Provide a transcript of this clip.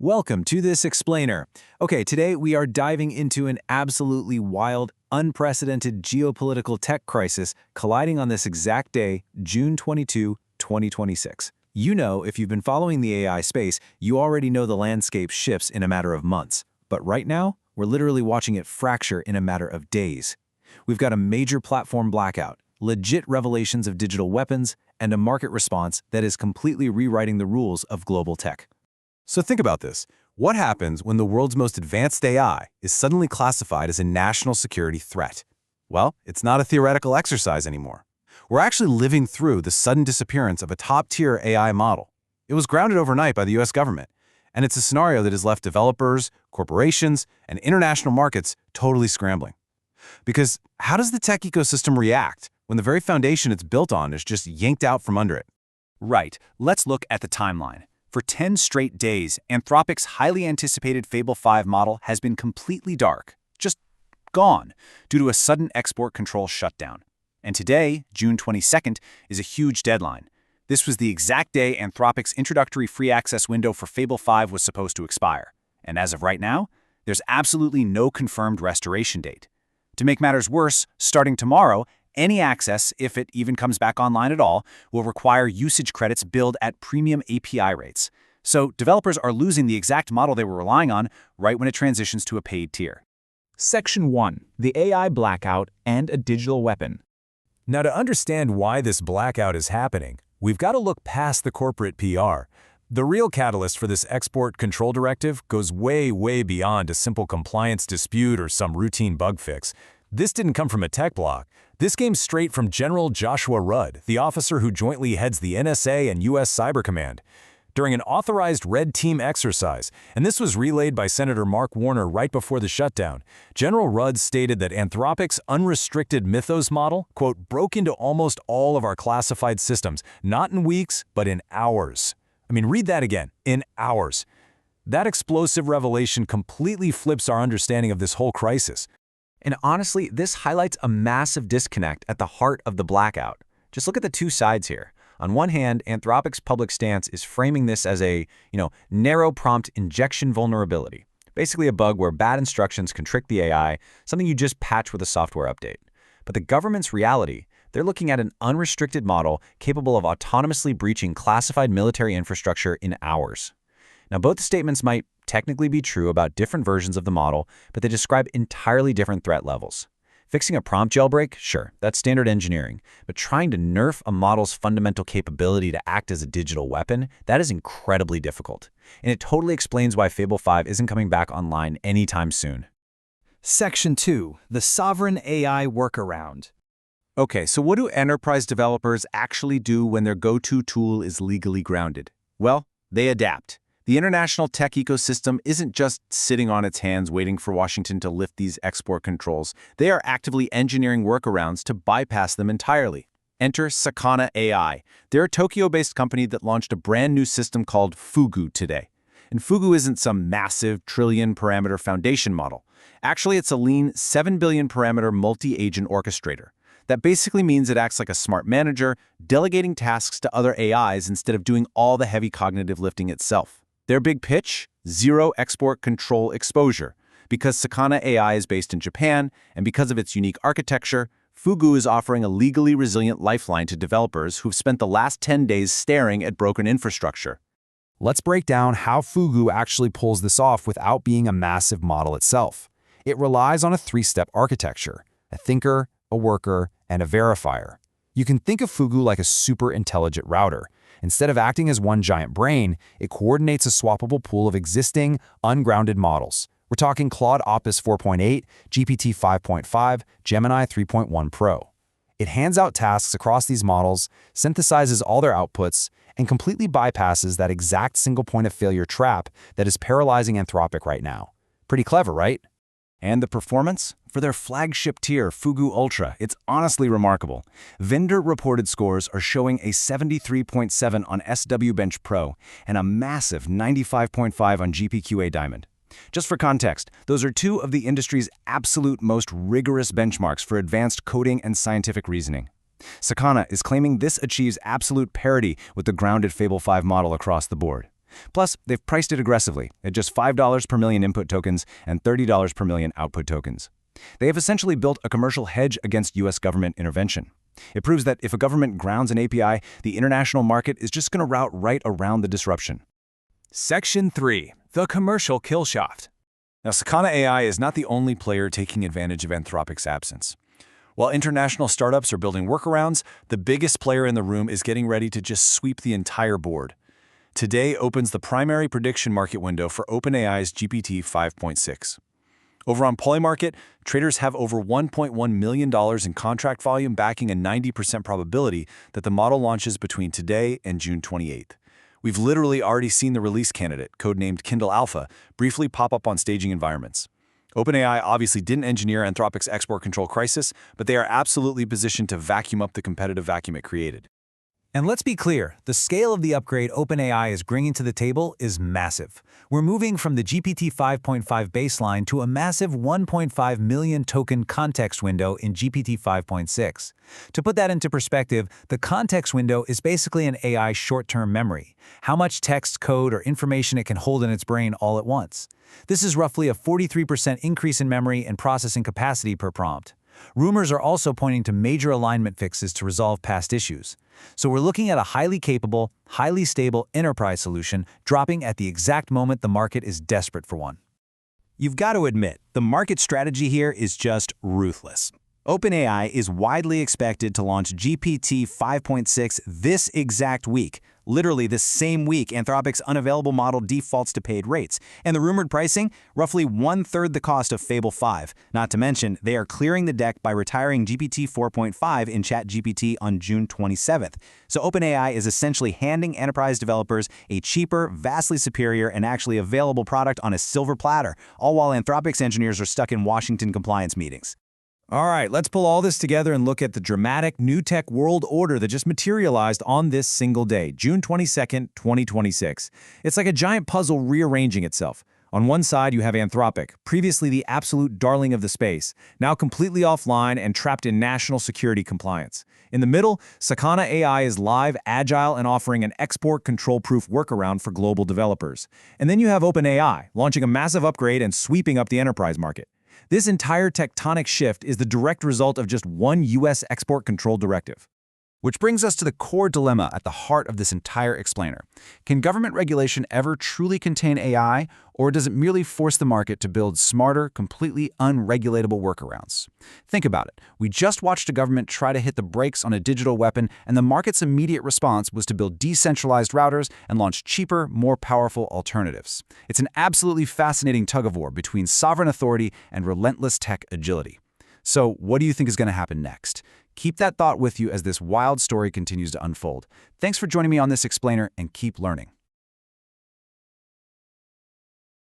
Welcome to this explainer. Okay, today we are diving into an absolutely wild, unprecedented geopolitical tech crisis colliding on this exact day, June 22, 2026. You know, if you've been following the AI space, you already know the landscape shifts in a matter of months. But right now, we're literally watching it fracture in a matter of days. We've got a major platform blackout, legit revelations of digital weapons, and a market response that is completely rewriting the rules of global tech. So think about this. What happens when the world's most advanced AI is suddenly classified as a national security threat? Well, it's not a theoretical exercise anymore. We're actually living through the sudden disappearance of a top-tier AI model. It was grounded overnight by the US government, and it's a scenario that has left developers, corporations, and international markets totally scrambling. Because how does the tech ecosystem react when the very foundation it's built on is just yanked out from under it? Right, let's look at the timeline. For 10 straight days, Anthropic's highly anticipated Fable 5 model has been completely dark, just gone, due to a sudden export control shutdown. And today, June 22nd, is a huge deadline. This was the exact day Anthropic's introductory free access window for Fable 5 was supposed to expire. And as of right now, there's absolutely no confirmed restoration date. To make matters worse, starting tomorrow, any access, if it even comes back online at all, will require usage credits billed at premium API rates. So developers are losing the exact model they were relying on right when it transitions to a paid tier. Section 1. The AI Blackout and a Digital Weapon. Now, to understand why this blackout is happening, we've got to look past the corporate PR. The real catalyst for this export control directive goes way, way beyond a simple compliance dispute or some routine bug fix. This didn't come from a tech blog. This came straight from General Joshua Rudd, the officer who jointly heads the NSA and U.S. Cyber Command. During an authorized Red Team exercise, and this was relayed by Senator Mark Warner right before the shutdown, General Rudd stated that Anthropic's unrestricted Mythos model, quote, broke into almost all of our classified systems, not in weeks, but in hours. I mean, read that again, in hours. That explosive revelation completely flips our understanding of this whole crisis. And honestly, this highlights a massive disconnect at the heart of the blackout. Just look at the two sides here. On one hand, Anthropic's public stance is framing this as a, narrow prompt injection vulnerability. Basically a bug where bad instructions can trick the AI, something you just patch with a software update. But the government's reality, they're looking at an unrestricted model capable of autonomously breaching classified military infrastructure in hours. Now, both statements might technically be true about different versions of the model, but they describe entirely different threat levels. Fixing a prompt jailbreak? Sure, that's standard engineering. But trying to nerf a model's fundamental capability to act as a digital weapon, that is incredibly difficult. And it totally explains why Fable 5 isn't coming back online anytime soon. Section 2. The Sovereign AI Workaround. Okay, so what do enterprise developers actually do when their go-to tool is legally grounded? Well, they adapt. The international tech ecosystem isn't just sitting on its hands waiting for Washington to lift these export controls. They are actively engineering workarounds to bypass them entirely. Enter Sakana AI. They're a Tokyo-based company that launched a brand new system called Fugu today. And Fugu isn't some massive trillion-parameter foundation model. Actually, it's a lean 7 billion parameter multi-agent orchestrator. That basically means it acts like a smart manager, delegating tasks to other AIs instead of doing all the heavy cognitive lifting itself. Their big pitch? Zero export control exposure. Because Sakana AI is based in Japan, and because of its unique architecture, Fugu is offering a legally resilient lifeline to developers who've spent the last 10 days staring at broken infrastructure. Let's break down how Fugu actually pulls this off without being a massive model itself. It relies on a three-step architecture: a thinker, a worker, and a verifier. You can think of Fugu like a super intelligent router. Instead of acting as one giant brain, it coordinates a swappable pool of existing, ungrounded models. We're talking Claude Opus 4.8, GPT 5.5, Gemini 3.1 Pro. It hands out tasks across these models, synthesizes all their outputs, and completely bypasses that exact single point of failure trap that is paralyzing Anthropic right now. Pretty clever, right? And the performance? For their flagship tier, Fugu Ultra, it's honestly remarkable. Vendor-reported scores are showing a 73.7 on SW Bench Pro and a massive 95.5 on GPQA Diamond. Just for context, those are two of the industry's absolute most rigorous benchmarks for advanced coding and scientific reasoning. Sakana is claiming this achieves absolute parity with the grounded Fable 5 model across the board. Plus, they've priced it aggressively at just $5 per million input tokens and $30 per million output tokens. They have essentially built a commercial hedge against U.S. government intervention. It proves that if a government grounds an API, the international market is just going to route right around the disruption. Section 3. The Commercial Killshot. Now, Sakana AI is not the only player taking advantage of Anthropic's absence. While international startups are building workarounds, the biggest player in the room is getting ready to just sweep the entire board. Today opens the primary prediction market window for OpenAI's GPT 5.6. Over on Polymarket, traders have over $1.1 million in contract volume backing a 90% probability that the model launches between today and June 28th. We've literally already seen the release candidate, codenamed Kindle Alpha, briefly pop up on staging environments. OpenAI obviously didn't engineer Anthropic's export control crisis, but they are absolutely positioned to vacuum up the competitive vacuum it created. And let's be clear, the scale of the upgrade OpenAI is bringing to the table is massive. We're moving from the GPT 5.5 baseline to a massive 1.5 million token context window in GPT 5.6. To put that into perspective, the context window is basically an AI short-term memory, how much text, code, or information it can hold in its brain all at once. This is roughly a 43% increase in memory and processing capacity per prompt. Rumors are also pointing to major alignment fixes to resolve past issues. So we're looking at a highly capable, highly stable enterprise solution dropping at the exact moment the market is desperate for one. You've got to admit, the market strategy here is just ruthless. OpenAI is widely expected to launch GPT 5.6 this exact week, literally the same week Anthropic's unavailable model defaults to paid rates, and the rumored pricing, roughly one-third the cost of Fable 5. Not to mention, they are clearing the deck by retiring GPT 4.5 in ChatGPT on June 27th. So OpenAI is essentially handing enterprise developers a cheaper, vastly superior, and actually available product on a silver platter, all while Anthropic's engineers are stuck in Washington compliance meetings. All right, let's pull all this together and look at the dramatic new tech world order that just materialized on this single day, June 22nd, 2026. It's like a giant puzzle rearranging itself. On one side, you have Anthropic, previously the absolute darling of the space, now completely offline and trapped in national security compliance. In the middle, Sakana AI is live, agile, and offering an export control-proof workaround for global developers. And then you have OpenAI, launching a massive upgrade and sweeping up the enterprise market. This entire tectonic shift is the direct result of just one U.S. export control directive. Which brings us to the core dilemma at the heart of this entire explainer. Can government regulation ever truly contain AI, or does it merely force the market to build smarter, completely unregulatable workarounds? Think about it. We just watched a government try to hit the brakes on a digital weapon, and the market's immediate response was to build decentralized routers and launch cheaper, more powerful alternatives. It's an absolutely fascinating tug-of-war between sovereign authority and relentless tech agility. So, what do you think is going to happen next? Keep that thought with you as this wild story continues to unfold. Thanks for joining me on this explainer, and keep learning.